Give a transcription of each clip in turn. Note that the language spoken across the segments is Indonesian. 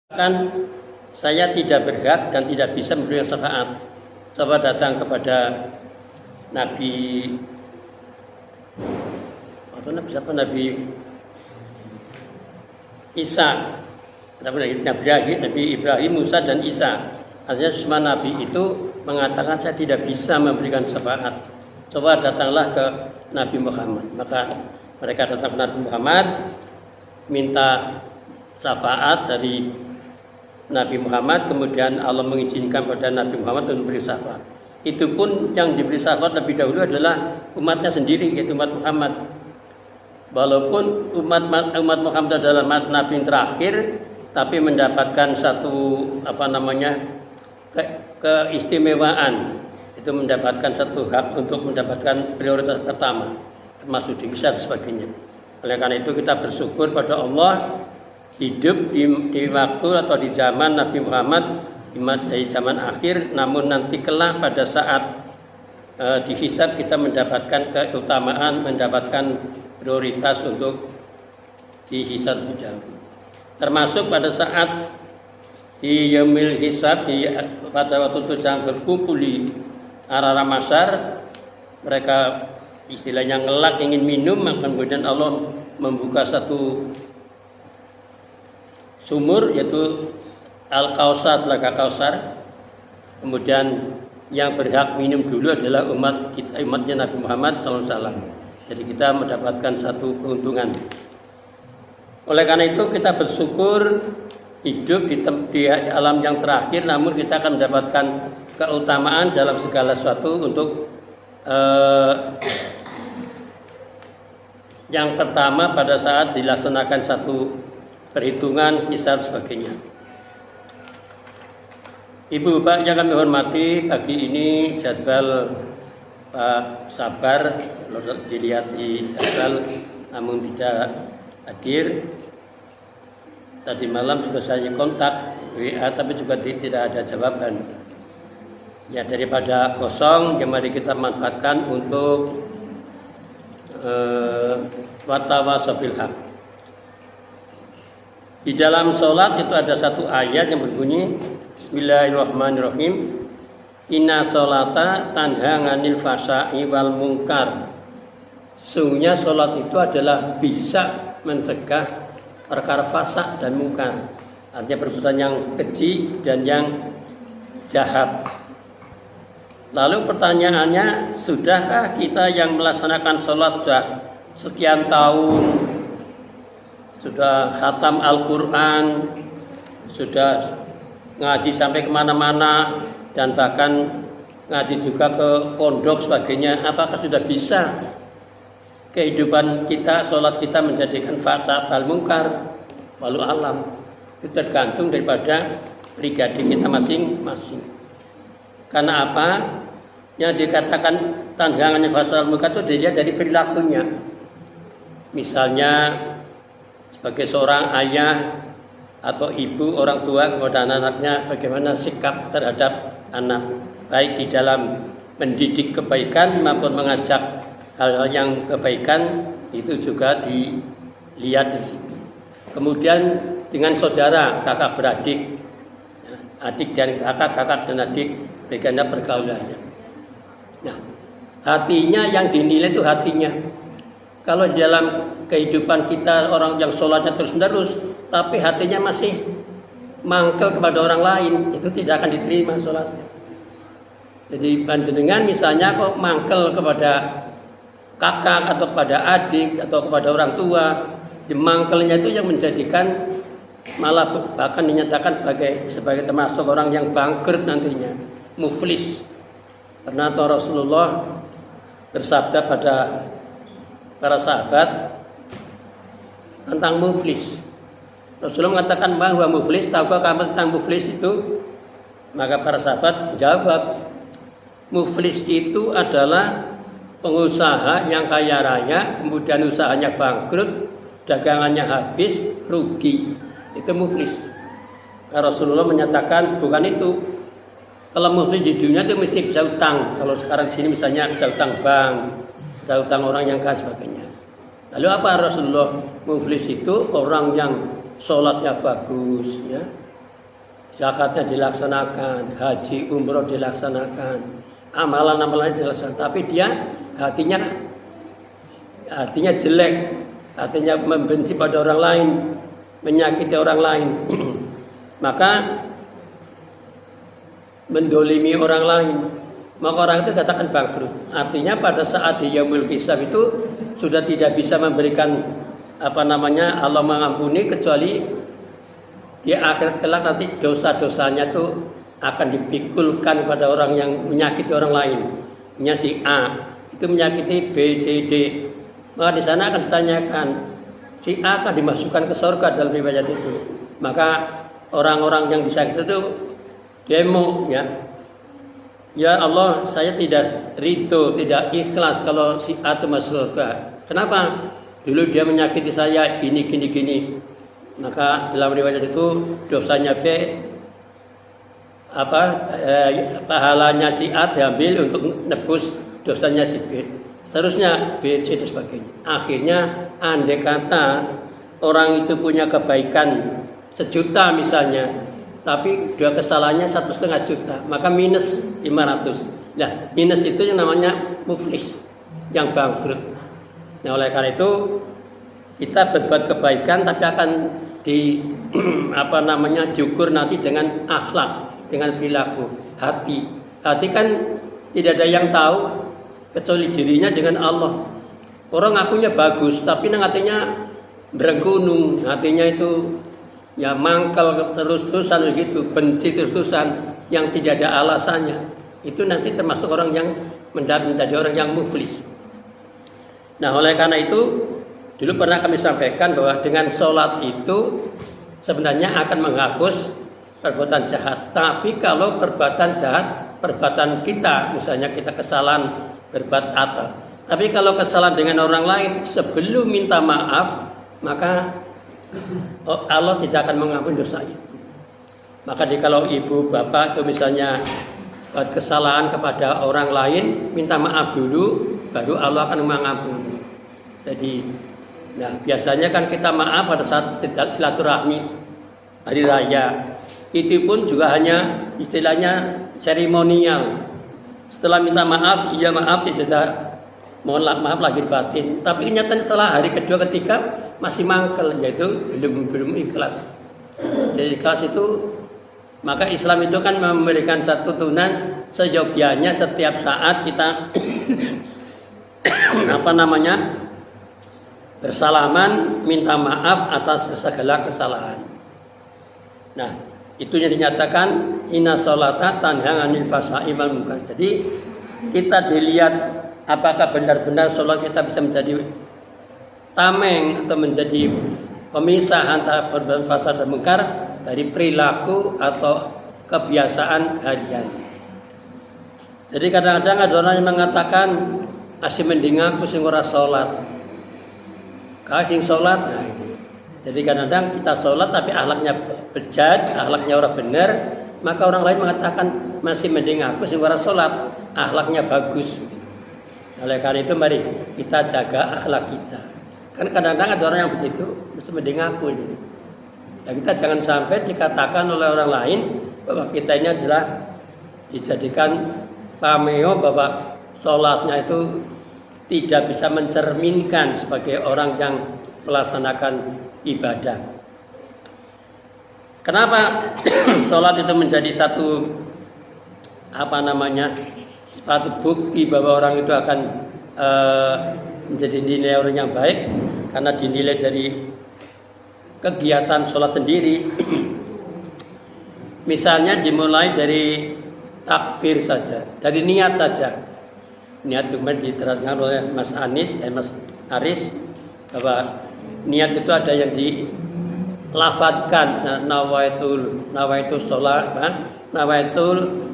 Kan saya tidak berhak dan tidak bisa memberikan syafaat. Coba datang kepada Nabi Nabi Isa, Nabi Ibrahim, Musa dan Isa. Artinya semua Nabi itu mengatakan saya tidak bisa memberikan syafaat. Coba datanglah ke Nabi Muhammad. Maka mereka datang ke Nabi Muhammad, minta syafaat dari Nabi Muhammad, kemudian Allah mengizinkan pada Nabi Muhammad untuk memberi syafaat. Itu pun yang diberi syafaat lebih dahulu adalah umatnya sendiri, yaitu umat Muhammad. Walaupun umat Muhammad adalah umat Nabi yang terakhir, tapi mendapatkan satu keistimewaan, itu mendapatkan satu hak untuk mendapatkan prioritas pertama, termasuk dihisab dan sebagainya. Oleh karena itu kita bersyukur pada Allah hidup di waktu atau di zaman Nabi Muhammad, di zaman akhir, namun nanti kelak pada saat dihisab kita mendapatkan keutamaan, mendapatkan prioritas untuk dihisab lebih dahulu. Termasuk pada saat di yaumil hisab, pada waktu itu jangan berkumpul di arah Masar, mereka istilahnya ngelak ingin minum, maka kemudian Allah membuka satu sumur, yaitu Al-Kausar, Telaga Kausar. Kemudian yang berhak minum dulu adalah umatnya Nabi Muhammad SAW. Jadi kita mendapatkan satu keuntungan. Oleh karena itu kita bersyukur hidup di alam yang terakhir, namun kita akan mendapatkan keutamaan dalam segala sesuatu untuk yang pertama pada saat dilaksanakan satu perhitungan, hisab sebagainya. Ibu Bapak yang kami hormati, pagi ini jadwal Pak Sabar dilihat di jadwal namun tidak hadir. Tadi malam juga saya kontak WA tapi juga tidak ada jawaban. Ya, daripada kosong, ya mari kita manfaatkan untuk watawasau bil haq. Di dalam sholat itu ada satu ayat yang berbunyi Bismillahirrahmanirrahim. Inna sholata tanha 'anil fahsya'i wal munkar. Sungguhnya sholat itu adalah bisa mencegah perkara fasad dan mungkar. Artinya perbuatan yang keji dan yang jahat. Lalu pertanyaannya, sudahkah kita yang melaksanakan sholat sudah sekian tahun, sudah khatam Al-Quran, sudah ngaji sampai kemana-mana, dan bahkan ngaji juga ke pondok sebagainya, apakah sudah bisa kehidupan kita, sholat kita menjadikan fasad wal munkar? Walau alam, itu tergantung daripada pribadi kita masing-masing. Karena apa? Yang dikatakan tanggangannya fasad wal munkar itu dilihat dari perilakunya. Misalnya sebagai seorang ayah atau ibu, orang tua kepada anak-anaknya, bagaimana sikap terhadap anak, baik di dalam mendidik kebaikan maupun mengajak hal-hal yang kebaikan, itu juga dilihat di situ. Kemudian dengan saudara, kakak beradik, adik dan kakak, kakak dan adik, bagaimana pergaulannya. Nah, hatinya yang dinilai itu hatinya. Kalau di dalam kehidupan kita orang yang sholatnya terus-menerus, tapi hatinya masih mangkel kepada orang lain, itu tidak akan diterima sholatnya. Jadi panjenengan misalnya kok mangkel kepada kakak atau kepada adik atau kepada orang tua, mangkelnya itu yang menjadikan malah bahkan dinyatakan sebagai termasuk orang yang bangkrut nantinya, muflis. Karena Rasulullah bersabda pada para sahabat tentang muflis. Rasulullah mengatakan bahwa muflis, tahukah kamu tentang muflis itu? Maka para sahabat jawab, muflis itu adalah pengusaha yang kaya raya, kemudian usahanya bangkrut, dagangannya habis, rugi. Itu muflis. Rasulullah menyatakan bukan itu. Kalau muflis di dunia itu mesti bisa utang. Kalau sekarang di sini misalnya bisa utang bank, bisa utang orang yang kaya sebagainya. Lalu apa Rasulullah? Muflis itu orang yang sholatnya bagus, ya, zakatnya dilaksanakan, haji, umroh dilaksanakan, amalan-amalan dilaksanakan, tapi dia hatinya jelek, hatinya membenci pada orang lain, menyakiti orang lain, maka mendolimi orang lain, maka orang itu katakan bangkrut. Artinya pada saat di yaumul hisab itu sudah tidak bisa memberikan Allah mengampuni, kecuali di akhirat kelak nanti dosa-dosanya itu akan dipikulkan pada orang yang menyakiti orang lain. Si A itu menyakiti B, C, D, maka di sana akan ditanyakan, si A akan dimasukkan ke surga dalam riwayat itu. Maka orang-orang yang disakiti itu demo, ya Allah, saya tidak ridho, tidak ikhlas kalau si A itu masuk surga. Kenapa? Dulu dia menyakiti saya gini. Maka dalam riwayat itu dosanya B, pahalanya si A diambil untuk nebus dosanya si B. Seterusnya B, C dan sebagainya. Akhirnya andai kata orang itu punya kebaikan 1 juta misalnya, tapi dia kesalahannya 1,5 juta, maka minus 500. Nah, minus itu yang namanya muflis, yang bangkrut. Nah, oleh karena itu kita berbuat kebaikan tapi akan diukur nanti dengan akhlak, dengan perilaku, hati. Hati kan tidak ada yang tahu kecuali dirinya dengan Allah. Orang ngakunya bagus, tapi hatinya berengkunung, hatinya itu ya mangkal terus-terusan begitu, benci terus-terusan yang tidak ada alasannya. Itu nanti termasuk orang yang menjadi orang yang muflis. Nah, oleh karena itu dulu pernah kami sampaikan bahwa dengan sholat itu sebenarnya akan menghapus perbuatan jahat. Tapi kalau perbuatan jahat, perbuatan kita, misalnya kita kesalahan berbuat atau, tapi kalau kesalahan dengan orang lain sebelum minta maaf, maka Allah tidak akan mengampuni dosa itu. Maka kalau ibu bapak itu misalnya buat kesalahan kepada orang lain, minta maaf dulu, baru Allah akan mengampuni. Jadi, nah biasanya kan kita maaf pada saat silaturahmi hari raya. Itu pun juga hanya istilahnya seremonial. Setelah minta maaf, iya maaf, tidak mohon maaf lahir batin. Tapi kenyataannya setelah hari kedua ketiga masih mangkel, yaitu belum ikhlas. Jadi ikhlas itu, maka Islam itu kan memberikan satu tuntunan seyogianya setiap saat kita bersalaman, minta maaf atas segala kesalahan. Nah, itu yang dinyatakan inna sholata tanha 'anil fahsya'i wal munkar. Jadi kita dilihat apakah benar-benar sholat kita bisa menjadi tameng atau menjadi pemisah antara perbuatan fahsya dan munkar dari perilaku atau kebiasaan harian. Jadi kadang-kadang ada orang yang mengatakan asih mending aku sing ora sholat. Kasing sholat, nah ini. Jadi kadang-kadang kita sholat tapi akhlaknya bejat, akhlaknya orang benar, maka orang lain mengatakan masih mending aku sing ora sholat, akhlaknya bagus. Oleh karena itu mari kita jaga akhlak kita. Kan kadang-kadang ada orang yang begitu, masih mending aku ini. Ya, kita jangan sampai dikatakan oleh orang lain bahwa kita ini adalah dijadikan pameo bahwa sholatnya itu tidak bisa mencerminkan sebagai orang yang melaksanakan ibadah. Kenapa sholat itu menjadi satu bukti bahwa orang itu akan menjadi nilai orang yang baik? Karena dinilai dari kegiatan sholat sendiri. Misalnya dimulai dari takbir saja, dari niat saja. Niat kemudian diterangkan oleh Mas Aris bahwa niat itu ada yang dilafadzkan, nawaitul sholat, nawaitul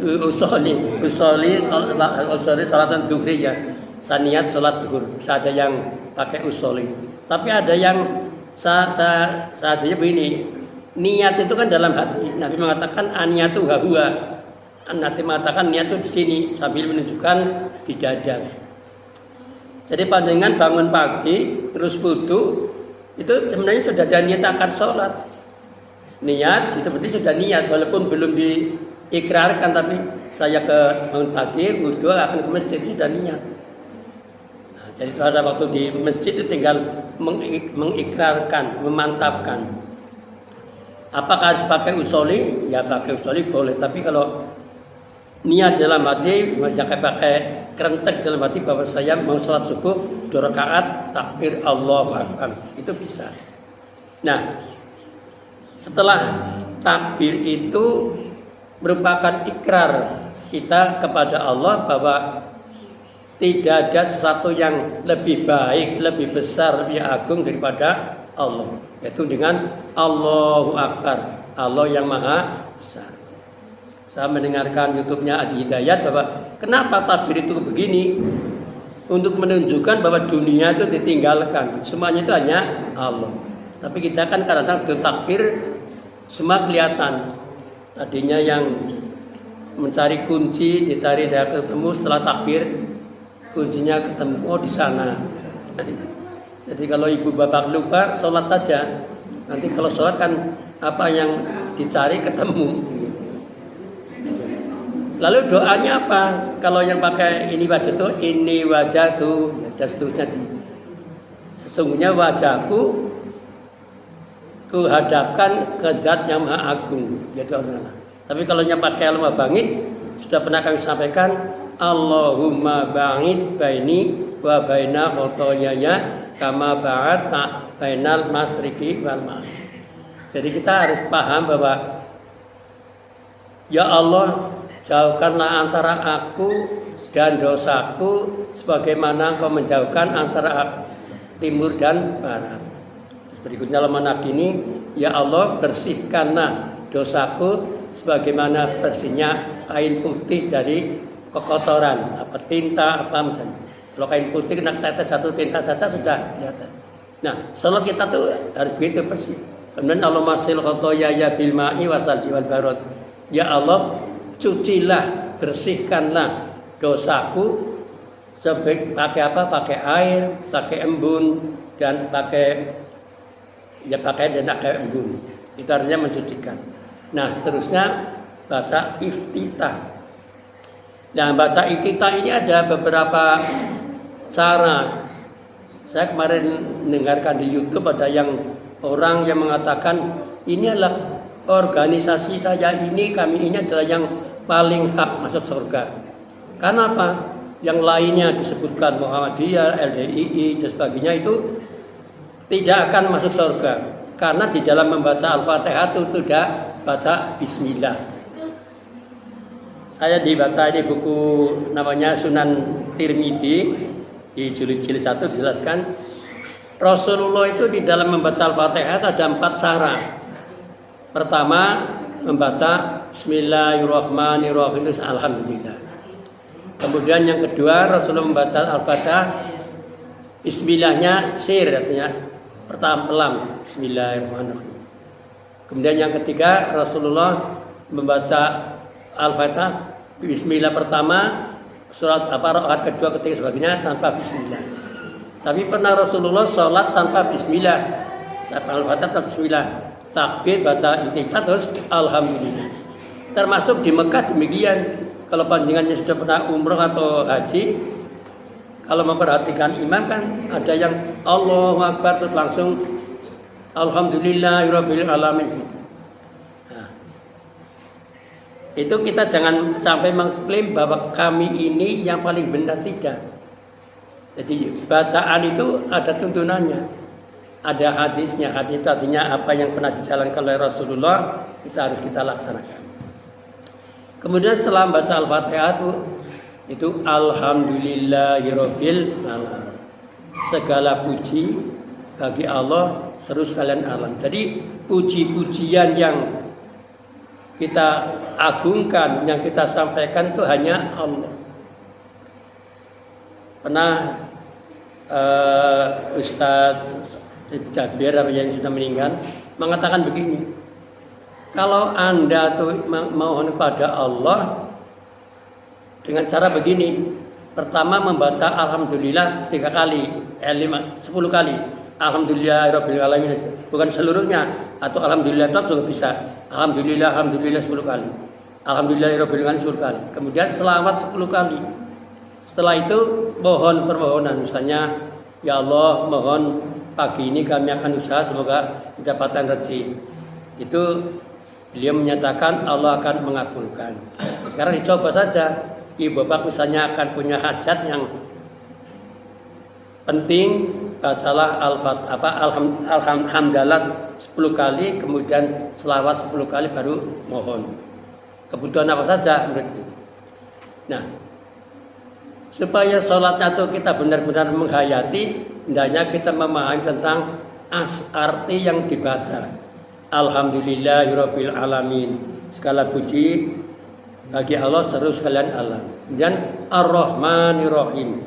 usoli salatan duhri, ya, saniat sholat duhur. Ada yang pakai usoli, tapi ada yang seadanya begini, niat itu kan dalam hati. Nabi mengatakan aniyatu hahuwa. Nanti mengatakan niat itu di sini sambil menunjukkan di dada. Jadi panjenengan bangun pagi terus wudu itu sebenarnya sudah ada niat akan sholat. Niat itu berarti sudah niat walaupun belum diikrarkan, tapi saya ke bangun pagi wudhu akan ke masjid sudah niat. Nah, jadi pada waktu di masjid itu tinggal mengikrarkan, memantapkan. Apakah harus pakai usoli? Ya pakai usoli boleh, tapi kalau niat dalam hati, misalnya pakai kerentek dalam hati bahwa saya mau sholat subuh 2 rakaat takbir Allahu Akbar, itu bisa. Nah, setelah takbir itu merupakan ikrar kita kepada Allah bahwa tidak ada sesuatu yang lebih baik, lebih besar, lebih agung daripada Allah, yaitu dengan Allahu Akbar, Allah yang Maha Besar. Saya mendengarkan YouTube-nya Adi Hidayat bahwa kenapa takbir itu begini, untuk menunjukkan bahwa dunia itu ditinggalkan, semuanya itu hanya Allah. Tapi kita kan kadang-kadang takbir semua kelihatan. Tadinya yang mencari kunci dicari dia ketemu, setelah takbir kuncinya ketemu, oh di sana. Jadi kalau ibu bapak lupa sholat saja, nanti kalau sholat kan apa yang dicari ketemu. Lalu doanya apa? Kalau yang pakai ini wajah itu, ini wajah tuh, dan seterusnya. Sesungguhnya wajahku kuhadapkan ke zat yang maha agung, yaitu Allah. Tapi kalau yang pakai lemah bangit, sudah pernah kami sampaikan, Allahumma ba'id baini wa baina khotoyaya kama ba'adta bainal masriqi wal maghrib. Jadi kita harus paham bahwa ya Allah, jauhkanlah antara aku dan dosaku sebagaimana Engkau menjauhkan antara timur dan barat. Terus berikutnya lemah ini, ya Allah, bersihkanlah dosaku sebagaimana bersihnya kain putih dari kekotoran, apa tinta, apa misalnya. Kalau kain putih kena tetes satu tinta saja sudah kelihatan. Nah, salat kita tuh harus begitu bersih. Kemudian Allah masil khotoyaya bil ma'i wasal jiwal barot. Ya Allah, cucilah, bersihkanlah dosaku pakai apa? Pakai air, pakai embun, dan pakai embun. Itu artinya mensucikan. Nah, seterusnya baca iftitah. Nah, baca iftitah ini ada beberapa cara. Saya kemarin mendengarkan di YouTube ada orang yang mengatakan ini adalah organisasi saya ini, kami ini adalah yang paling hak masuk surga. Karena apa? Yang lainnya disebutkan Muhammadiyah, LDII dan sebagainya itu tidak akan masuk surga. Karena di dalam membaca Al-Fatihah itu tidak baca Bismillah. Saya dibaca di buku namanya Sunan Tirmidzi di jilid 1 dijelaskan Rasulullah itu di dalam membaca Al-Fatihah ada 4 cara. Pertama, membaca Bismillahirrahmanirrahim, Alhamdulillah. Kemudian yang kedua, Rasulullah membaca Al-Fatihah, Bismillahnya sir, artinya pertama pelan, Bismillahirrahmanirrahim. Kemudian yang ketiga, Rasulullah membaca Al-Fatihah, Bismillah pertama, surat rakaat kedua, ketiga sebagainya tanpa Bismillah. Tapi pernah Rasulullah sholat tanpa Bismillah, Al-Fatihah tanpa Bismillah, takbir, baca iftitah, terus Alhamdulillah. Termasuk di Mekah demikian. Kalau panjangannya sudah pernah umroh atau haji, kalau memperhatikan imam kan ada yang Allahu Akbar terus langsung Alhamdulillahirabbil alamin. Nah, itu kita jangan sampai mengklaim bahwa kami ini yang paling benar, tidak. Jadi bacaan itu ada tuntunannya, ada hadisnya. Hadis artinya apa yang pernah dijalankan oleh Rasulullah kita harus kita laksanakan. Kemudian setelah baca Al-Fatihah itu Alhamdulillahirabbil alamin. Segala puji bagi Allah seluruh sekalian alam. Jadi puji-pujian yang kita agungkan, yang kita sampaikan itu hanya Allah. Pernah Ustadz Jabir yang sudah meninggal mengatakan begini, kalau Anda tuh mohon kepada Allah dengan cara begini, pertama membaca Alhamdulillah 3 kali, 10 kali. alhamdulillahirabbil alamin, bukan seluruhnya, atau alhamdulillah juga bisa. Alhamdulillah 10 kali. Alhamdulillahirabbil alamin 10 kali. Kemudian selawat 10 kali. Setelah itu mohon permohonan, misalnya ya Allah, mohon pagi ini kami akan usaha semoga mendapatkan rezeki. Itu beliau menyatakan Allah akan mengabulkan. Sekarang dicoba saja. Ibu bapak misalnya akan punya hajat yang penting, bacalah alhamdulillah 10 kali, kemudian selawat 10 kali baru mohon. Kebutuhan apa saja menurut. Nah, supaya sholatnya itu kita benar-benar menghayati, hendaknya kita memahami tentang arti yang dibaca. Alhamdulillahirabbil alamin. Segala puji bagi Allah seluruh sekalian alam. Dan Ar-Rahmanir-Rahim,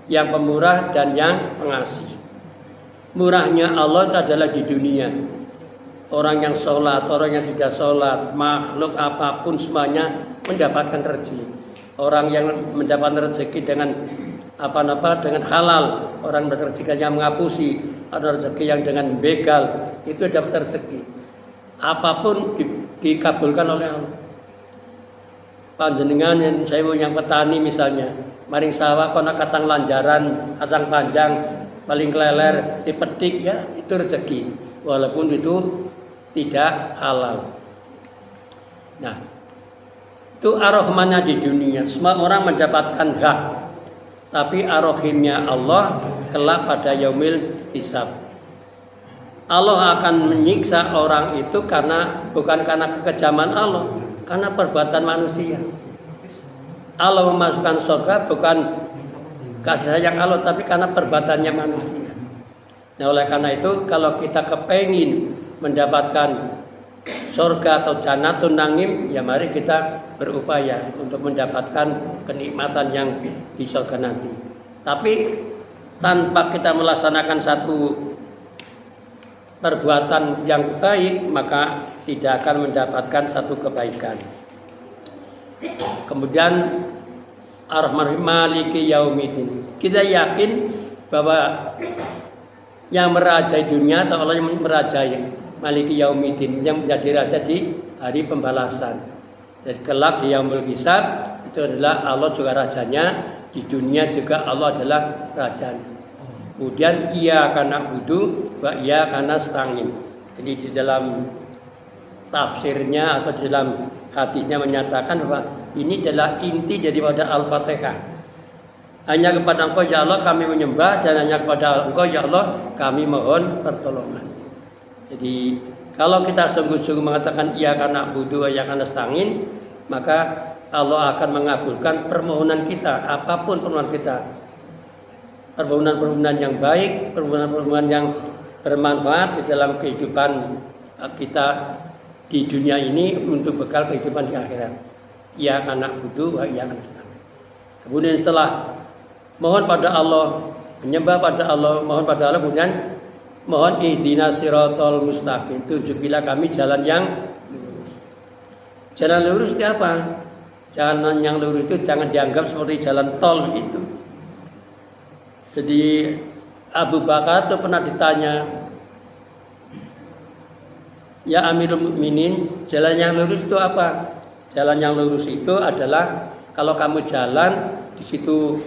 yang pemurah dan yang pengasih. Murahnya Allah itu adalah di dunia. Orang yang sholat, orang yang tidak sholat, makhluk apapun semuanya mendapatkan rezeki. Orang yang mendapatkan rezeki dengan dengan halal, orang rezeki yang mengapusi, ada rezeki yang dengan begal, itu dapat rezeki. Apapun dikabulkan oleh Allah. Panjenengan yang petani misalnya, maring sawah kono kacang lanjaran, kacang panjang, paling keleler, dipetik ya, itu rezeki. Walaupun itu tidak halal. Nah, itu ar-Rahmannya di dunia, semua orang mendapatkan hak. Tapi ar-Rahimnya Allah kelak pada yaumil hisab. Allah akan menyiksa orang itu bukan karena kekejaman Allah, karena perbuatan manusia. Allah memasukkan surga bukan kasih sayang Allah, tapi karena perbuatannya manusia. Nah, oleh karena itu kalau kita kepengin mendapatkan surga atau jannatun na'im, ya mari kita berupaya untuk mendapatkan kenikmatan yang di surga nanti. Tapi tanpa kita melaksanakan satu perbuatan yang baik, maka tidak akan mendapatkan satu kebaikan. Kemudian Ar-Rahman Maliki Yaumiddin. Kita yakin bahwa yang merajai dunia atau Allah yang merajai Maliki Yaumiddin, yang menjadi raja di hari pembalasan. Jadi kelak di Yaumul Hisab itu adalah Allah juga rajanya, di dunia juga Allah adalah rajanya. Kemudian ia akan na'budu wa ia akan nasta'in. Jadi di dalam tafsirnya atau di dalam hadisnya menyatakan bahwa ini adalah inti daripada Al-Fatihah. Hanya kepada Engkau ya Allah kami menyembah, dan hanya kepada Engkau ya Allah kami mohon pertolongan. Jadi kalau kita sungguh-sungguh mengatakan ia akan na'budu wa ia akan nasta'in, maka Allah akan mengabulkan permohonan kita, apapun permohonan kita. Permohonan-permohonan yang baik, permohonan-permohonan yang bermanfaat di dalam kehidupan kita di dunia ini untuk bekal kehidupan di akhirat. Ia akan na'budu wa ia akan nasta'in. Kemudian setelah mohon pada Allah, menyembah pada Allah, mohon pada Allah, kemudian mohon ihdinas siratal mustaqim, tunjukilah kami jalan yang lurus. Jalan lurus itu apa? Jalan yang lurus itu jangan dianggap seperti jalan tol itu. Jadi Abu Bakar itu pernah ditanya, ya Amirul Mukminin, jalan yang lurus itu apa? Jalan yang lurus itu adalah kalau kamu jalan di situ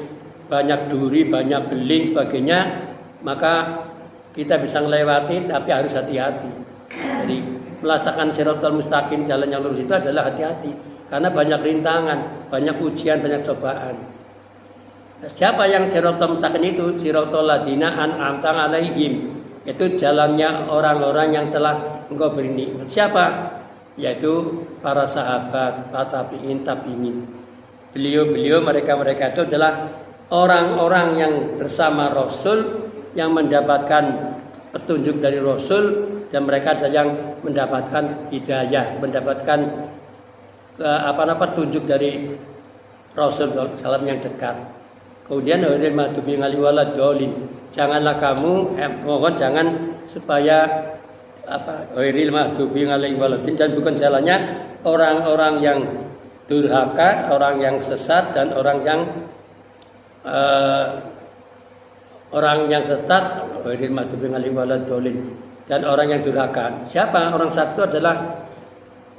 banyak duri, banyak beling sebagainya, maka kita bisa melewati, tapi harus hati-hati. Jadi melaksanakan siratal mustaqim, jalan yang lurus itu adalah hati-hati, karena banyak rintangan, banyak ujian, banyak cobaan. Siapa yang siratal mustaqim itu? Siratal ladzina an'amta 'alaihim. Itu jalannya orang-orang yang telah Engkau beri nikmat. Siapa? Yaitu para sahabat, para tabi'in. Beliau-beliau, mereka itu adalah orang-orang yang bersama Rasul, yang mendapatkan petunjuk dari Rasul, dan mereka adalah yang mendapatkan hidayah, mendapatkan petunjuk dari Rasul SAW yang dekat. Kemudian janganlah kamu mohon jangan supaya dan bukan jalannya orang-orang yang durhaka, orang yang sesat, dan orang yang orang yang sesat, ghairil maghdubi alaihim waladdallin, dan orang yang durhaka. Siapa orang sesat itu? Adalah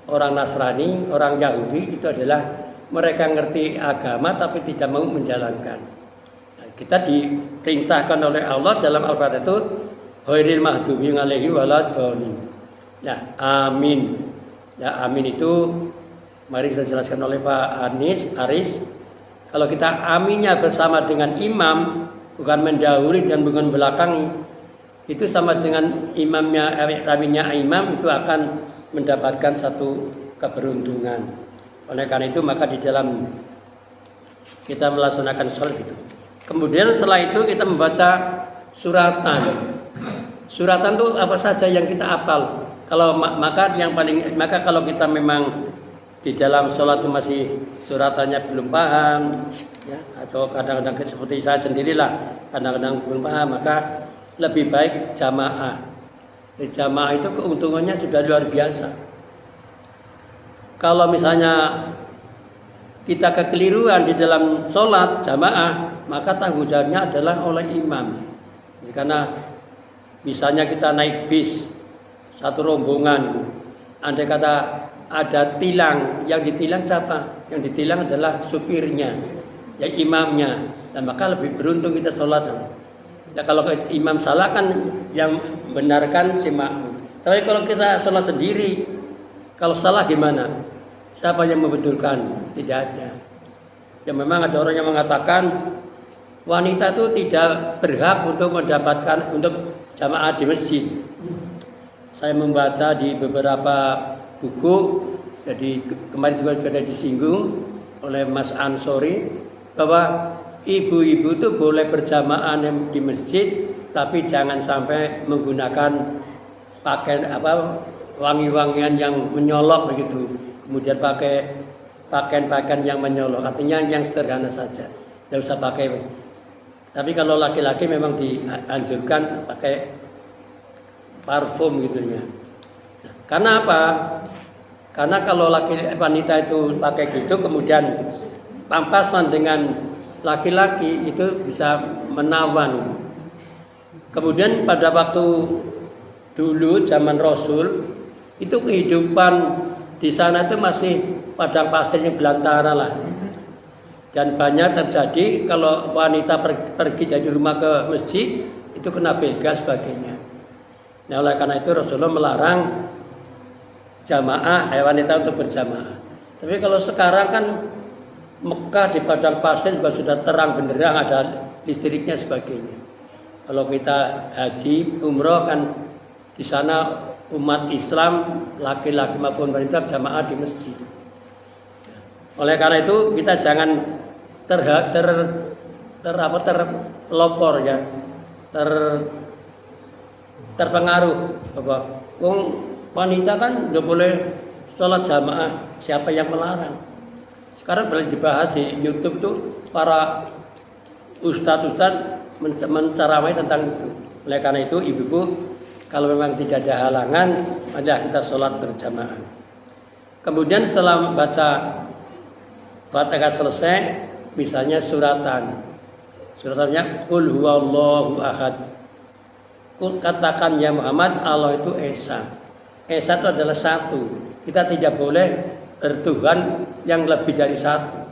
orang Nasrani, orang Yahudi. Itu adalah mereka ngerti agama tapi tidak mau menjalankan. Nah, kita diperintahkan oleh Allah dalam Al-Fatihah itu ghairil maghdubi alaihim waladdallin. Nah, amin. Ya, amin itu mari kita jelaskan oleh Pak Aris. Kalau kita aminnya bersama dengan imam, bukan mendahului dan bukan belakangi, itu sama dengan aminnya imam, itu akan mendapatkan satu keberuntungan. Oleh karena itu maka di dalam kita melaksanakan sholat itu. Kemudian setelah itu kita membaca suratan. Suratan itu apa saja yang kita hafal. Maka kalau kita memang di dalam sholat itu masih suratannya belum paham, ya, atau kadang-kadang seperti saya sendirilah kadang-kadang belum paham, maka lebih baik jamaah. Jamaah itu keuntungannya sudah luar biasa. Kalau misalnya kita kekeliruan di dalam sholat jamaah, maka tanggung jawabnya adalah oleh imam. Karena misalnya kita naik bis satu rombongan, andai kata ada tilang, yang ditilang siapa? Yang ditilang adalah supirnya, ya imamnya. Dan maka lebih beruntung kita sholat. Ya, kalau imam salah kan yang benarkan si makmum. Tapi kalau kita sholat sendiri, kalau salah gimana? Siapa yang membetulkan? Tidak ada. Ya memang ada orang yang mengatakan wanita itu tidak berhak untuk mendapatkan untuk jamaah di masjid. Saya membaca di beberapa buku, jadi kemarin juga sudah disinggung oleh Mas Ansori bahwa ibu-ibu itu boleh berjamaah di masjid, tapi jangan sampai menggunakan pakaian wangi-wangian yang menyolok begitu. Kemudian pakai pakaian-pakaian yang menyolok, artinya yang sederhana saja, tidak usah pakai. Tapi kalau laki-laki memang dianjurkan pakai parfum gitu ya. Karena apa? Karena kalau wanita itu pakai gitu, kemudian pampasan dengan laki-laki itu bisa menawan. Kemudian pada waktu dulu zaman Rasul itu kehidupan di sana itu masih padang pasir yang belantara lah. Dan banyak terjadi kalau wanita pergi dari rumah ke masjid itu kena begal sebagainya. Nah, oleh karena itu Rasulullah melarang jamaah wanita untuk berjamaah. Tapi kalau sekarang kan Mekah di padang pasir juga sudah terang benderang, ada listriknya sebagainya. Kalau kita haji umroh kan di sana umat Islam laki-laki maupun wanita jamaah di masjid. Oleh karena itu kita jangan terlopor ya, terpengaruh bahwa wanita kan tidak boleh sholat jamaah, siapa yang melarang? Sekarang boleh dibahas di YouTube tuh para ustadz menceramai tentang itu. Oleh karena itu ibu-ibu, kalau memang tidak ada halangan, maka kita sholat berjamaah. Kemudian setelah membaca Fatihah selesai, misalnya suratan. Suratannya Qul huwallahu ahad. Katakan ya Muhammad, Allah itu Esa. Esa itu adalah satu. Kita tidak boleh bertuhan yang lebih dari satu.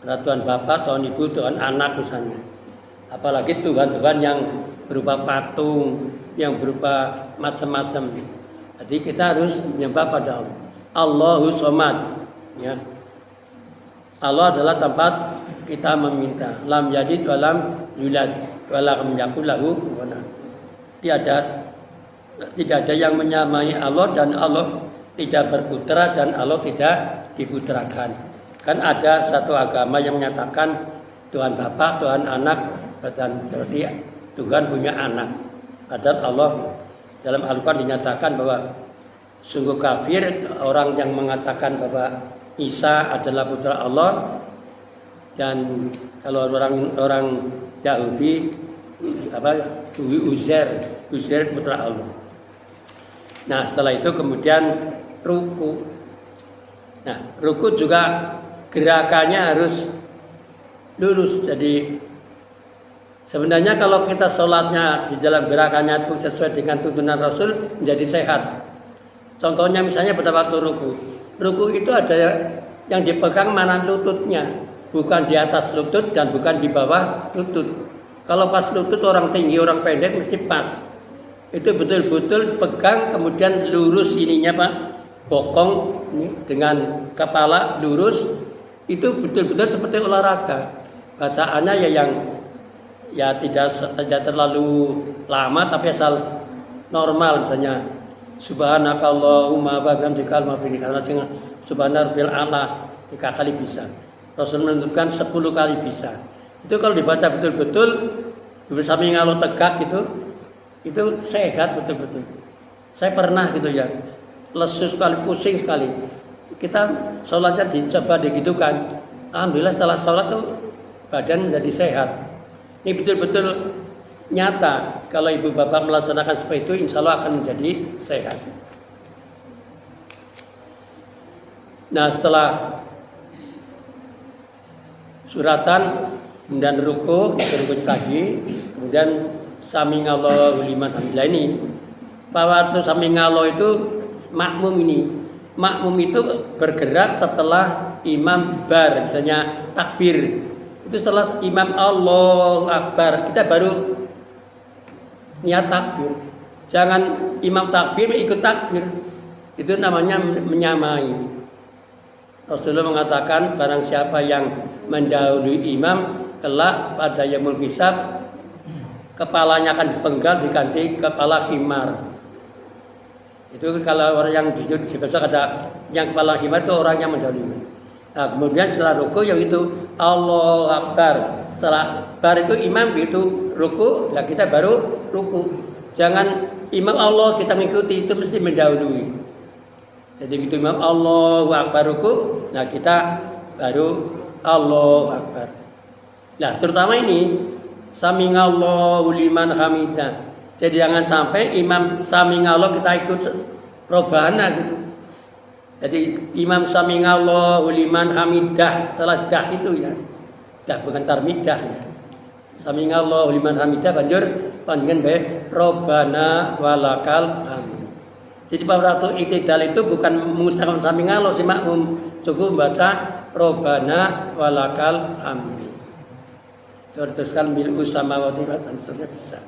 Tuhan Bapa, Tuhan Ibu, Tuhan Anak misalnya. Apalagi Tuhan-Tuhan yang berupa patung, yang berupa macam-macam. Jadi kita harus menyembah pada Allah. Allahu Somad. Ya. Allah adalah tempat kita meminta. Lam yalid wa lam yulad wa lam yakul lahu kufuwan ahad. Tidak ada yang menyamai Allah, dan Allah tidak berputra dan Allah tidak diputrakan. Kan ada satu agama yang menyatakan Tuhan Bapa, Tuhan Anak, dan berarti Tuhan punya anak. Padahal Allah dalam Al-Quran dinyatakan bahwa sungguh kafir orang yang mengatakan bahwa Isa adalah putra Allah, dan kalau orang Yahudi Uzair putra Allah. Nah, setelah itu kemudian ruku. Nah, ruku juga gerakannya harus lurus. Jadi Sebenarnya kalau kita sholatnya di dalam gerakannya itu sesuai dengan tuntunan Rasul menjadi sehat. Contohnya misalnya pada waktu ruku. Ruku itu ada yang dipegang mana lututnya, bukan di atas lutut dan bukan di bawah lutut. Kalau pas lutut orang tinggi orang pendek mesti pas. Itu betul-betul pegang kemudian lurus ininya Pak, bokong ini dengan kepala lurus. Itu betul-betul seperti olahraga. Bacaannya ya tidak terlalu lama tapi asal normal, misalnya subhanakallahumma wa bihamdika subhanarabbil a'la 3 kali bisa. Rasul menentukan 10 kali bisa. Itu kalau dibaca betul-betul sambil ngalo tegak itu sehat betul-betul. Saya pernah gitu ya, lesu sekali, pusing sekali. Kita sholatnya dicoba digitukan. Alhamdulillah setelah sholat tuh badan menjadi sehat. Ini betul-betul nyata. Kalau ibu bapak melaksanakan seperti itu, insya Allah akan menjadi sehat. Nah, setelah suratan, kemudian ruku lagi, kemudian sami'allahu liman hamidah ini. Waktu sami'allahu itu makmum ini. Makmum itu bergerak setelah imam bar, misalnya takbir. Itu setelah imam Allahu Akbar, kita baru niat takbir. Jangan imam takbir ikut takbir. Itu namanya menyamai. Rasulullah mengatakan barang siapa yang mendahului imam kelak pada yaumul hisab kepalanya akan dipenggal diganti kepala himar. Itu kalau orang yang di besok ada yang kepala himar itu orang yang mendahului. Nah, kemudian setelah ruku yang itu Allahu Akbar. Setelah bar itu imam itu ruku, nah kita baru ruku. Jangan imam Allah kita mengikuti, itu mesti mendahului. Jadi begitu imam Allahu Akbar ruku, nah kita baru Allahu Akbar. Nah, terutama ini sami'allahu liman hamidah. Jadi jangan sampai imam sami'allahu kita ikut robana gitu. Jadi imam sami'allahu liman hamidah, salah dah itu ya. Dah bukan tarmidah ya. Sami'allahu liman hamidah banjur panjenengan bae robbana walakal hamd. Jadi pada waktu i'tidal itu bukan mengucapkan sami'allahu si makmum, cukup membaca robbana walakal hamd. Teruskan bil samawati wal ardi seterusnya bisa.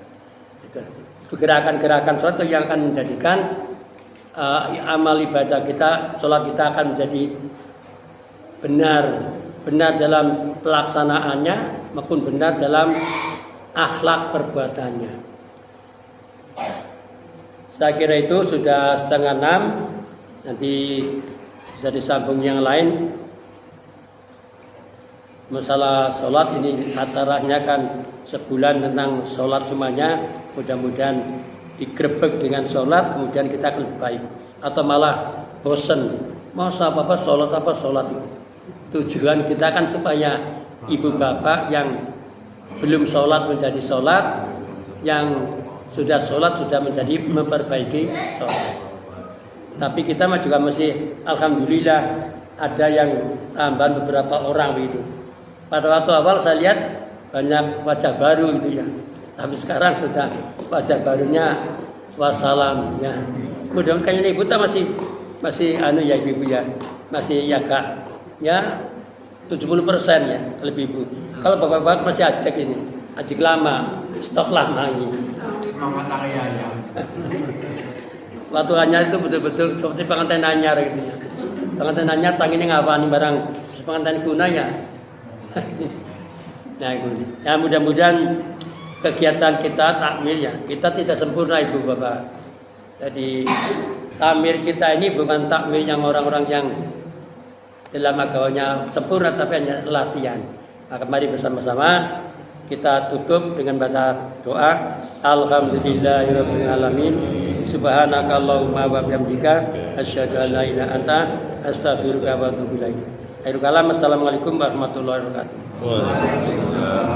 Itu gerakan-gerakan suatu yang akan menjadikan amal ibadah kita, sholat kita akan menjadi benar dalam pelaksanaannya maupun benar dalam akhlak perbuatannya. Saya kira itu sudah 5:30. Nanti bisa disambung yang lain. Masalah sholat ini acaranya kan sebulan tentang sholat semuanya. Mudah-mudahan digrebek dengan sholat, kemudian kita akan lebih baik. Atau malah bosan, masa apa sholat itu. Tujuan kita kan supaya ibu bapak yang belum sholat menjadi sholat, yang sudah sholat sudah menjadi memperbaiki sholat. Tapi kita juga masih alhamdulillah ada yang tambahan beberapa orang begitu. Pada waktu awal saya lihat banyak wajah baru gitu ya. Tapi sekarang sudah wajah barunya wassalam ya. Mudah-mudahan kayaknya ibu masih ya ibu ya. Masih ya Kak. Ya 70% ya lebih ibu. Kalau bapak-bapak masih ajak ini. Ajak lama, stok lama ini. Waktu anyar itu betul-betul seperti pengantin anyar gitu. Pengantin anyar tang ini ngapaan barang pengantin guna ya. Nah, ya mudah-mudahan kegiatan kita takmir ya, kita tidak sempurna ibu bapak. Jadi takmir kita ini bukan takmir yang orang-orang yang dalam agamanya sempurna, tapi hanya latihan. Maka mari bersama-sama kita tutup dengan baca doa. Alhamdulillahirabbil alamin. Subhanakallahumma wa bihamdika asyhadu an la ilaha illa anta astaghfiruka wa atubu ilaik. Akhirul kalam. Assalamualaikum warahmatullahi wabarakatuh. Waalaikumsalam.